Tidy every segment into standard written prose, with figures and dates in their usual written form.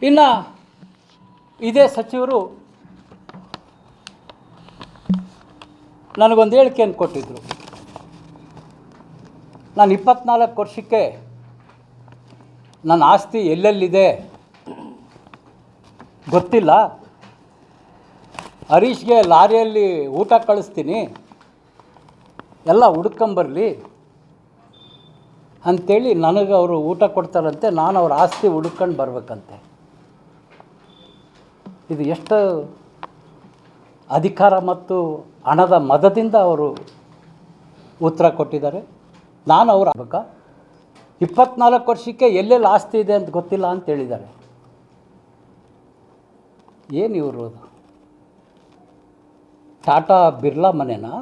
ಇನ್ನು ಇದೇ ಸಚಿವರು ನನಗೊಂದು ಹೇಳಿಕೆಯನ್ನು ಕೊಟ್ಟಿದ್ದರು. ನಾನು 24 ವರ್ಷಕ್ಕೆ ನನ್ನ ಆಸ್ತಿ ಎಲ್ಲೆಲ್ಲಿದೆ ಗೊತ್ತಿಲ್ಲ, ಹರೀಶ್ಗೆ ಲಾರಿಯಲ್ಲಿ ಊಟ ಕಳಿಸ್ತೀನಿ, ಎಲ್ಲ ಹುಡ್ಕೊಂಬರಲಿ ಅಂಥೇಳಿ ನನಗೆ ಅವರು ಊಟ ಕೊಡ್ತಾರಂತೆ. ನಾನು ಅವ್ರ ಆಸ್ತಿ ಹುಡ್ಕೊಂಡು ಬರಬೇಕಂತೆ. ಇದು ಎಷ್ಟು ಅಧಿಕಾರ ಮತ್ತು ಹಣದ ಮದದಿಂದ ಅವರು ಉತ್ತರ ಕೊಟ್ಟಿದ್ದಾರೆ. ನಾನು ಅವ್ರು ಆಗಬೇಕಾ? 24 ವರ್ಷಕ್ಕೆ ಎಲ್ಲೆಲ್ಲಿ ಆಸ್ತಿ ಇದೆ ಅಂತ ಗೊತ್ತಿಲ್ಲ ಅಂತ ಹೇಳಿದ್ದಾರೆ. ಏನು ಇವರು ಟಾಟಾ ಬಿರ್ಲಾ ಮನೆನಾ?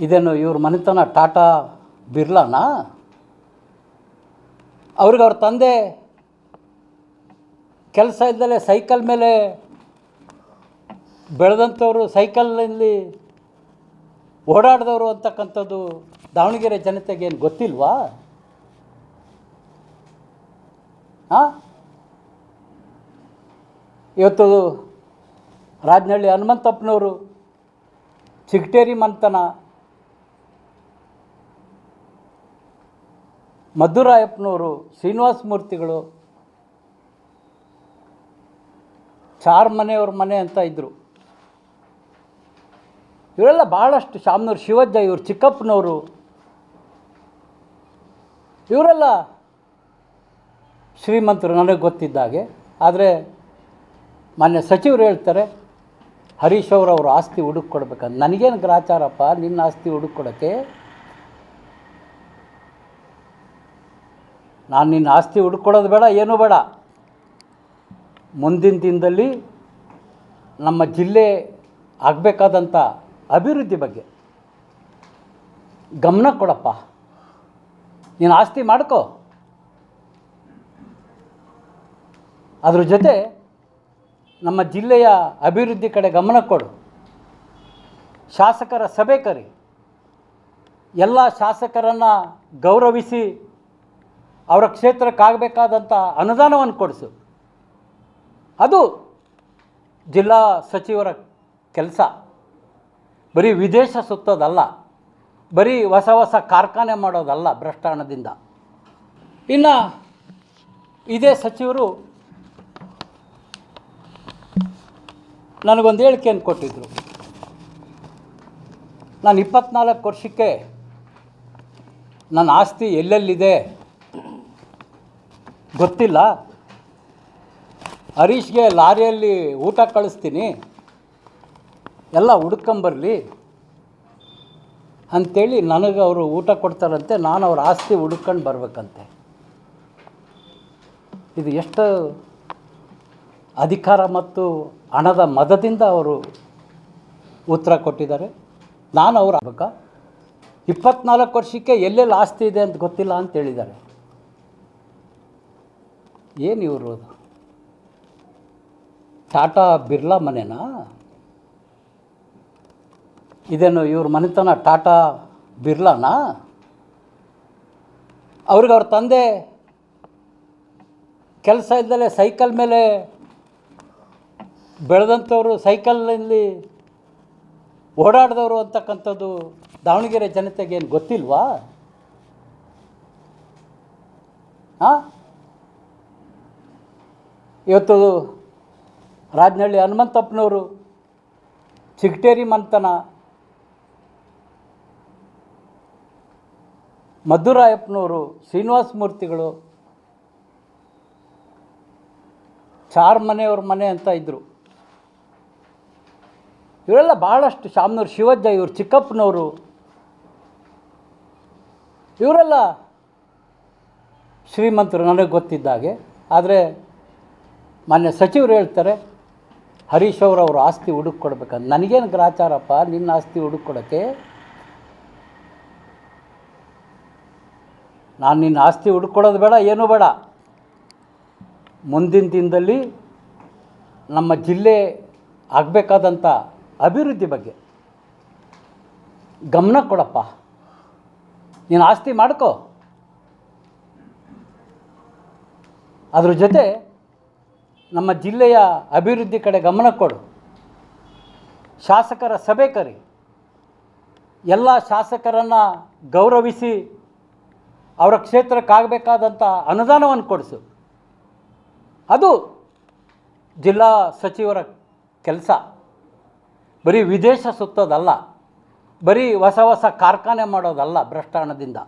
ಇದೇನು ಇವ್ರ ಮನೆತನ ಟಾಟಾ ಬಿರ್ಲಾನಾ? ಅವ್ರಿಗೆ ಅವ್ರ ತಂದೆ ಕೆಲಸ ಇದ್ದಲೇ ಸೈಕಲ್ ಮೇಲೆ ಬೆಳೆದಂಥವ್ರು, ಸೈಕಲ್ನಲ್ಲಿ ಓಡಾಡಿದವರು ಅಂತಕ್ಕಂಥದ್ದು ದಾವಣಗೆರೆ ಜನತೆಗೆ ಏನು ಗೊತ್ತಿಲ್ವಾ? ಇವತ್ತು ರಾಜನಹಳ್ಳಿ ಹನುಮಂತಪ್ಪನವರು, ಚಿಗಟೇರಿ ಮಂತನ, ಮಧುರಾಯಪ್ಪನವರು, ಶ್ರೀನಿವಾಸ ಮೂರ್ತಿಗಳು, ಚಾರ್ ಮನೆಯವ್ರ ಮನೆ ಅಂತ ಇದ್ದರು. ಇವರೆಲ್ಲ ಭಾಳಷ್ಟು, ಶಾಮನೂರು ಶಿವಜ್ಜ, ಇವರು ಚಿಕ್ಕಪ್ಪನವರು, ಇವರೆಲ್ಲ ಶ್ರೀಮಂತರು ನನಗೆ ಗೊತ್ತಿದ್ದಾಗೆ. ಆದರೆ ಮಾನ್ಯ ಸಚಿವರು ಹೇಳ್ತಾರೆ ಹರೀಶ್ ಅವ್ರ ಆಸ್ತಿ ಹುಡುಕೊಡ್ಬೇಕಂತ. ನನಗೇನು ಗ್ರಾಚಾರಪ್ಪ ನಿನ್ನ ಆಸ್ತಿ ಹುಡುಕೊಡೋಕ್ಕೆ? ನಾನು ನಿನ್ನ ಆಸ್ತಿ ಹುಡುಕೊಡೋದು ಬೇಡ, ಏನೂ ಬೇಡ. ಮುಂದಿನ ದಿನದಲ್ಲಿ ನಮ್ಮ ಜಿಲ್ಲೆ ಆಗಬೇಕಾದಂಥ ಅಭಿವೃದ್ಧಿ ಬಗ್ಗೆ ಗಮನ ಕೊಡಪ್ಪ. ನೀನು ಆಸ್ತಿ ಮಾಡ್ಕೋ, ಅದ್ರ ಜೊತೆ ನಮ್ಮ ಜಿಲ್ಲೆಯ ಅಭಿವೃದ್ಧಿ ಕಡೆ ಗಮನ ಕೊಡು. ಶಾಸಕರ ಸಭೆ ಕರಿ, ಎಲ್ಲ ಶಾಸಕರನ್ನು ಗೌರವಿಸಿ ಅವರ ಕ್ಷೇತ್ರಕ್ಕಾಗಬೇಕಾದಂಥ ಅನುದಾನವನ್ನು ಕೊಡಿಸು. ಅದು ಜಿಲ್ಲಾ ಸಚಿವರ ಕೆಲಸ. ಬರೀ ವಿದೇಶ ಸುತ್ತೋದಲ್ಲ, ಬರೀ ಹೊಸ ಹೊಸ ಕಾರ್ಖಾನೆ ಮಾಡೋದಲ್ಲ ಭ್ರಷ್ಟ ಹಣದಿಂದ. ಇನ್ನು ಇದೇ ಸಚಿವರು ನನಗೊಂದು ಹೇಳಿಕೆಯನ್ನು ಕೊಟ್ಟಿದ್ದರು. ನಾನು 24 ವರ್ಷಕ್ಕೆ ನನ್ನ ಆಸ್ತಿ ಎಲ್ಲೆಲ್ಲಿದೆ ಗೊತ್ತಿಲ್ಲ, ಹರೀಶ್ಗೆ ಲಾರಿಯಲ್ಲಿ ಊಟ ಕಳಿಸ್ತೀನಿ, ಎಲ್ಲ ಹುಡ್ಕೊಂಬರಲಿ ಅಂಥೇಳಿ ನನಗೆ ಅವರು ಊಟ ಕೊಡ್ತಾರಂತೆ. ನಾನು ಅವ್ರ ಆಸ್ತಿ ಹುಡ್ಕೊಂಡು ಬರಬೇಕಂತೆ. ಇದು ಎಷ್ಟು ಅಧಿಕಾರ ಮತ್ತು ಹಣದ ಮದದಿಂದ ಅವರು ಉತ್ತರ ಕೊಟ್ಟಿದ್ದಾರೆ. ನಾನು ಅವ್ರು ಆಗಬೇಕಾ? 24 ವರ್ಷಕ್ಕೆ ಎಲ್ಲೆಲ್ಲಿ ಆಸ್ತಿ ಇದೆ ಅಂತ ಗೊತ್ತಿಲ್ಲ ಅಂತ ಹೇಳಿದ್ದಾರೆ. ಏನು ಇವರು ಟಾಟಾ ಬಿರ್ಲಾ ಮನೆನಾ? ಇದೇನು ಇವ್ರ ಮನೆತನ ಟಾಟಾ ಬಿರ್ಲಾನಾ? ಅವ್ರಿಗೆ ಅವ್ರ ತಂದೆ ಕೆಲಸ ಇದ್ದಲೇ ಸೈಕಲ್ ಮೇಲೆ ಬೆಳೆದಂಥವ್ರು, ಸೈಕಲ್ನಲ್ಲಿ ಓಡಾಡಿದವರು ಅಂತಕ್ಕಂಥದ್ದು ದಾವಣಗೆರೆ ಜನತೆಗೆ ಏನು ಗೊತ್ತಿಲ್ವಾ? ಇವತ್ತು ರಾಜನಹಳ್ಳಿ ಹನುಮಂತಪ್ಪನವರು, ಚಿಗಟೇರಿ ಮಂತನ, ಮಧುರಾಯಪ್ಪನವರು, ಶ್ರೀನಿವಾಸ ಮೂರ್ತಿಗಳು, ಚಾರ್ ಮನೆಯವ್ರ ಮನೆ ಅಂತ ಇದ್ದರು. ಇವರೆಲ್ಲ ಭಾಳಷ್ಟು, ಶಾಮನೂರು ಶಿವಜ್ಜ, ಇವರು ಚಿಕ್ಕಪ್ಪನವರು, ಇವರೆಲ್ಲ ಶ್ರೀಮಂತರು ನನಗೆ ಗೊತ್ತಿದ್ದಾಗೆ. ಆದರೆ ಮಾನ್ಯ ಸಚಿವರು ಹೇಳ್ತಾರೆ ಹರೀಶ್ ಅವ್ರ ಆಸ್ತಿ ಹುಡುಕೊಡ್ಬೇಕಂತ. ನನಗೇನು ಗ್ರಾಚಾರಪ್ಪ ನಿನ್ನ ಆಸ್ತಿ ಹುಡುಕೊಡೋಕ್ಕೆ? ನಾನು ನಿನ್ನ ಆಸ್ತಿ ಹುಡುಕೊಡೋದು ಬೇಡ, ಏನೂ ಬೇಡ. ಮುಂದಿನ ದಿನದಲ್ಲಿ ನಮ್ಮ ಜಿಲ್ಲೆ ಆಗಬೇಕಾದಂಥ ಅಭಿವೃದ್ಧಿ ಬಗ್ಗೆ ಗಮನ ಕೊಡಪ್ಪ. ನೀನು ಆಸ್ತಿ ಮಾಡ್ಕೋ, ಅದ್ರ ಜೊತೆ ನಮ್ಮ ಜಿಲ್ಲೆಯ ಅಭಿವೃದ್ಧಿ ಕಡೆ ಗಮನ ಕೊಡು, ಶಾಸಕರ ಸಭೆ ಕರಿ, ಎಲ್ಲ ಶಾಸಕರನ್ನು ಗೌರವಿಸಿ ಅವರ ಕ್ಷೇತ್ರಕ್ಕಾಗಬೇಕಾದಂಥ ಅನುದಾನವನ್ನು ಕೊಡಿಸು. ಅದು ಜಿಲ್ಲಾ ಸಚಿವರ ಕೆಲಸ. ಬರೀ ವಿದೇಶ ಸುತ್ತೋದಲ್ಲ, ಬರೀ ಹೊಸ ಹೊಸ ಕಾರ್ಖಾನೆ ಮಾಡೋದಲ್ಲ ಭ್ರಷ್ಟ ಹಣದಿಂದ.